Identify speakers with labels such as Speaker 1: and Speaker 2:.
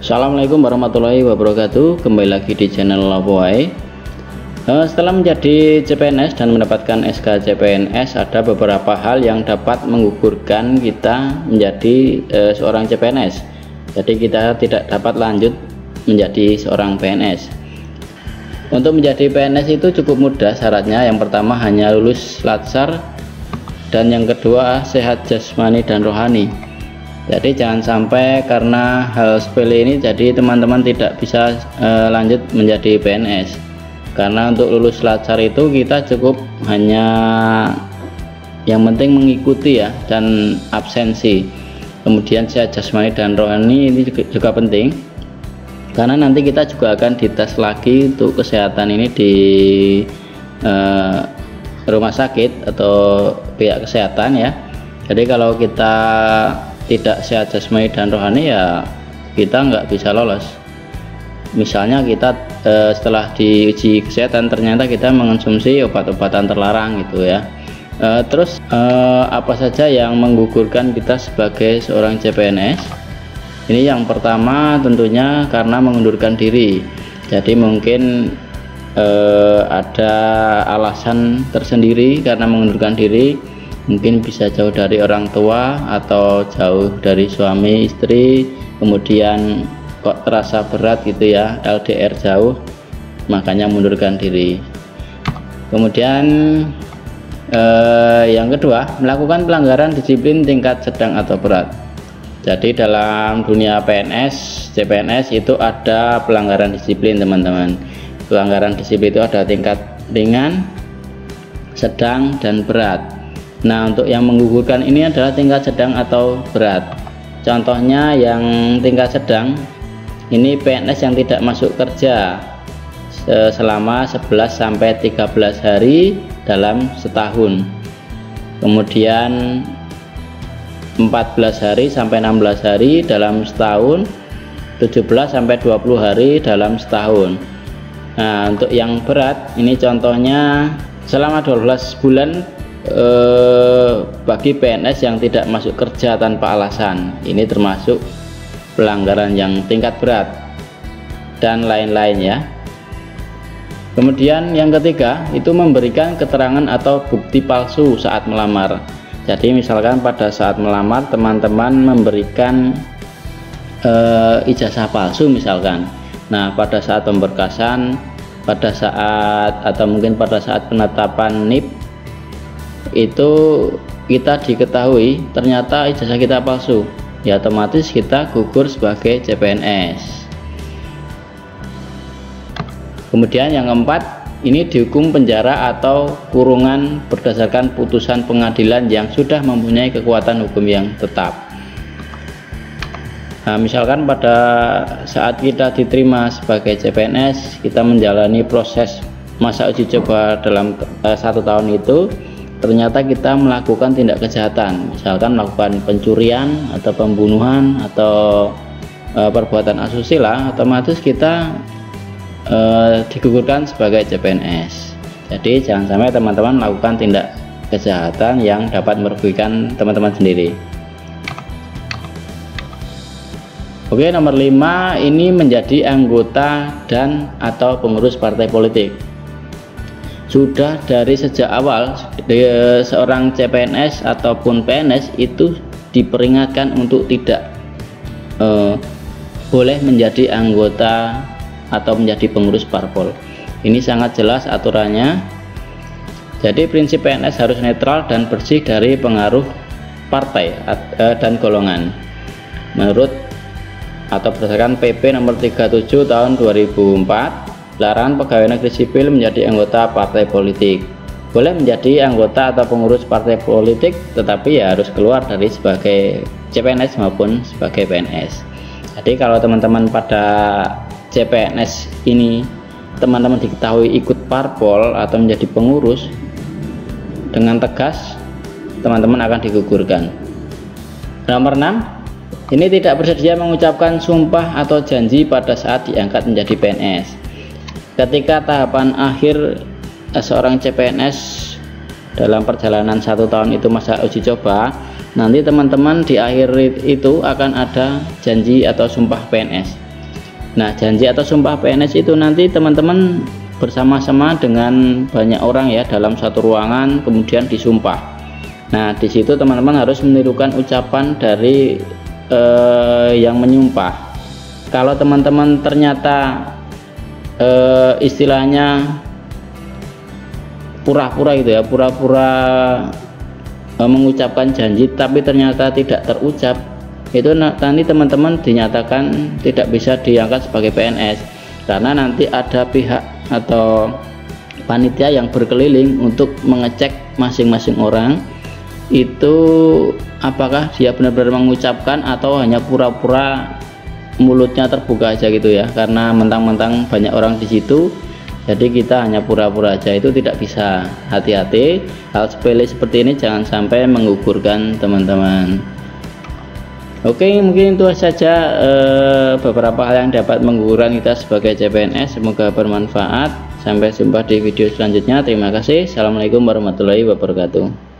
Speaker 1: Assalamualaikum warahmatullahi wabarakatuh. Kembali lagi di channel Lapoai. Setelah menjadi CPNS dan mendapatkan SK CPNS, ada beberapa hal yang dapat menggugurkan kita menjadi seorang CPNS. Jadi kita tidak dapat lanjut menjadi seorang PNS. Untuk menjadi PNS itu cukup mudah syaratnya. Yang pertama hanya lulus Latsar, dan yang kedua sehat jasmani dan rohani. Jadi jangan sampai karena hal sepele ini jadi teman-teman tidak bisa lanjut menjadi PNS. Karena untuk lulus Latsar itu kita cukup hanya yang penting mengikuti ya, dan absensi. Kemudian sehat jasmani dan rohani ini juga penting, karena nanti kita juga akan dites lagi untuk kesehatan ini di rumah sakit atau pihak kesehatan ya. Jadi kalau kita tidak sehat jasmani dan rohani ya kita nggak bisa lolos. Misalnya kita setelah diuji kesehatan ternyata kita mengonsumsi obat-obatan terlarang gitu ya. Terus apa saja yang menggugurkan kita sebagai seorang CPNS? Ini yang pertama tentunya karena mengundurkan diri. Jadi mungkin ada alasan tersendiri karena mengundurkan diri. Mungkin bisa jauh dari orang tua atau jauh dari suami istri, kemudian kok terasa berat gitu ya, LDR jauh, makanya mundurkan diri. Kemudian yang kedua, melakukan pelanggaran disiplin tingkat sedang atau berat. Jadi dalam dunia PNS, CPNS itu ada pelanggaran disiplin teman-teman. Pelanggaran disiplin itu ada tingkat ringan, sedang, dan berat. Nah, untuk yang menggugurkan ini adalah tingkat sedang atau berat. Contohnya yang tingkat sedang ini PNS yang tidak masuk kerja selama 11 sampai 13 hari dalam setahun. Kemudian 14 hari sampai 16 hari dalam setahun, 17 sampai 20 hari dalam setahun. Nah, untuk yang berat ini contohnya selama 12 bulan bagi PNS yang tidak masuk kerja tanpa alasan. Ini termasuk pelanggaran yang tingkat berat dan lain-lain ya. Kemudian yang ketiga itu memberikan keterangan atau bukti palsu saat melamar. Jadi misalkan pada saat melamar teman-teman memberikan ijazah palsu misalkan. Nah, pada saat pemberkasan, pada saat atau mungkin pada saat penetapan NIP itu kita diketahui ternyata ijazah kita palsu, ya otomatis kita gugur sebagai CPNS. Kemudian yang keempat ini dihukum penjara atau kurungan berdasarkan putusan pengadilan yang sudah mempunyai kekuatan hukum yang tetap. Nah, misalkan pada saat kita diterima sebagai CPNS, kita menjalani proses masa uji coba dalam 1 tahun itu, ternyata kita melakukan tindak kejahatan, misalkan melakukan pencurian atau pembunuhan atau perbuatan asusila, otomatis kita digugurkan sebagai CPNS. Jadi jangan sampai teman-teman melakukan tindak kejahatan yang dapat merugikan teman-teman sendiri. Oke, nomor 5 ini menjadi anggota dan atau pengurus partai politik. Sudah dari sejak awal seorang CPNS ataupun PNS itu diperingatkan untuk tidak boleh menjadi anggota atau menjadi pengurus parpol. Ini sangat jelas aturannya. Jadi prinsip PNS harus netral dan bersih dari pengaruh partai dan golongan. Menurut atau berdasarkan PP nomor 37 tahun 2004, larangan pegawai negeri sipil menjadi anggota partai politik. Boleh menjadi anggota atau pengurus partai politik, tetapi ya harus keluar dari sebagai CPNS maupun sebagai PNS. Jadi kalau teman-teman pada CPNS ini teman-teman diketahui ikut parpol atau menjadi pengurus, dengan tegas teman-teman akan digugurkan. Nomor 6 ini tidak bersedia mengucapkan sumpah atau janji pada saat diangkat menjadi PNS. Ketika tahapan akhir seorang CPNS dalam perjalanan 1 tahun itu masa uji coba, nanti teman-teman di akhir itu akan ada janji atau sumpah PNS. Nah, janji atau sumpah PNS itu nanti teman-teman bersama-sama dengan banyak orang ya dalam satu ruangan, kemudian disumpah. Nah, di situ teman-teman harus menirukan ucapan dari yang menyumpah. Kalau teman-teman ternyata istilahnya pura-pura gitu ya, pura-pura mengucapkan janji tapi ternyata tidak terucap, itu nanti teman-teman dinyatakan tidak bisa diangkat sebagai PNS, karena nanti ada pihak atau panitia yang berkeliling untuk mengecek masing-masing orang itu apakah dia benar-benar mengucapkan atau hanya pura-pura mulutnya terbuka aja gitu ya, karena mentang-mentang banyak orang di situ jadi kita hanya pura-pura aja, itu tidak bisa. Hati-hati, hal sepele seperti ini jangan sampai menggugurkan teman-teman. Oke, mungkin itu saja beberapa hal yang dapat menggugurkan kita sebagai CPNS. Semoga bermanfaat. Sampai jumpa di video selanjutnya. Terima kasih. Assalamualaikum warahmatullahi wabarakatuh.